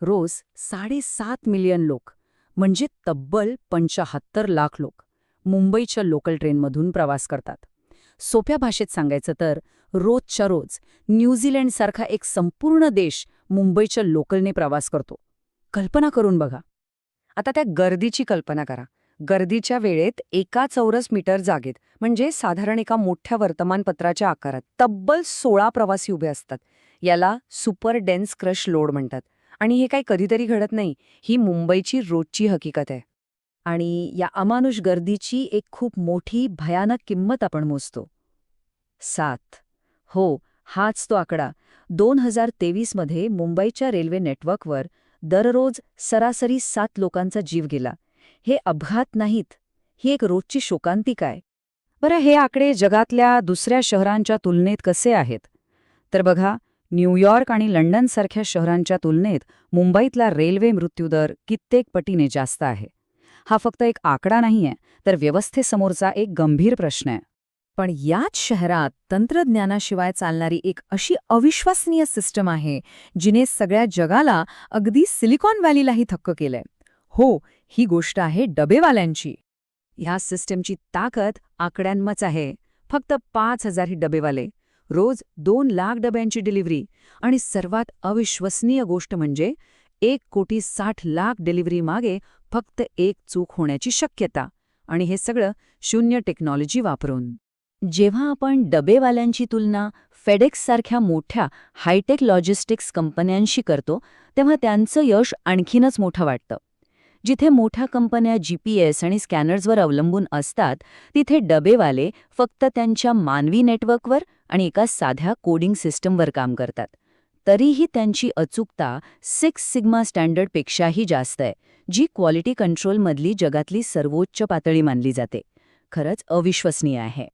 रोज 7.5 million लोक, म्हणजे तब्बल 75 लाख लोक मुंबईच्या लोकल ट्रेनमधून प्रवास करतात. सोप्या भाषेत सांगायचं तर रोजच्या रोज न्यूझीलंडसारखा एक संपूर्ण देश मुंबईच्या लोकलने प्रवास करतो. कल्पना करून बघा. आता त्या गर्दीची कल्पना करा. गर्दीच्या वेळेत एका चौरस मीटर जागेत म्हणजे साधारण एका मोठ्या वर्तमानपत्राच्या आकारात तब्बल 16 प्रवासी उभे असतात. याला सुपर डेन्स क्रश लोड म्हणतात. आणि हे काही कधीतरी घडत नाही, ही मुंबईची रोजची हकीकत आहे. आणि या अमानुष गर्दीची एक खूप मोठी भयानक किंमत आपण मोजतो. 7. हो, हाच तो आकडा. 2023 मध्ये मुंबईच्या रेल्वे नेटवर्कवर दररोज सरासरी 7 लोकांचा जीव गेला. हे अपघात नाहीत, ही एक रोजची शोकांतिका आहे. बरं, हे आकडे जगातल्या दुसऱ्या शहरांच्या तुलनेत कसे आहेत? तर बघा, न्यूयॉर्क आणि लंडनसारख्या शहरांच्या तुलनेत मुंबईतला रेल्वे मृत्यूदर कित्येक पटीने जास्त आहे. हा फक्त एक आकडा नाहीये, तर व्यवस्थेसमोरचा एक गंभीर प्रश्न आहे. पण याच शहरात तंत्रज्ञानाशिवाय चालणारी एक अशी अविश्वसनीय सिस्टम आहे, जिने सगळ्या जगाला, अगदी सिलिकॉन व्हॅलीलाही थक्क केलंय. हो, ही गोष्ट आहे डबेवाल्यांची. ह्या सिस्टमची ताकद आकड्यांमच आहे. फक्त 5,000 ही डबेवाले, रोज 2 लाख डब्यांची डिलिव्हरी, आणि सर्वात अविश्वसनीय गोष्ट म्हणजे 1,60,00,000 डिलिव्हरी मागे फक्त एक चूक होण्याची शक्यता, आणि हे सगळं शून्य टेक्नॉलॉजी वापरून. जेव्हा आपण डबेवाल्यांची तुलना फेडेक्ससारख्या मोठ्या हायटेक लॉजिस्टिक्स कंपन्यांशी करतो, तेव्हा त्यांचं यश आणखीनच मोठं वाटतं. जिथे मोठ्या कंपन्या GPS आणि स्कॅनर्सवर अवलंबून असतात, तिथे डबेवाले फक्त त्यांच्या मानवी नेटवर्कवर आणि एका साध्या कोडिंग सिस्टमवर काम करतात. तरीही त्यांची अचूकता 6 सिग्मा स्टँडर्डपेक्षाही जास्त आहे, जी क्वालिटी कंट्रोलमधली जगातली सर्वोच्च पातळी मानली जाते. खरंच अविश्वसनीय आहे.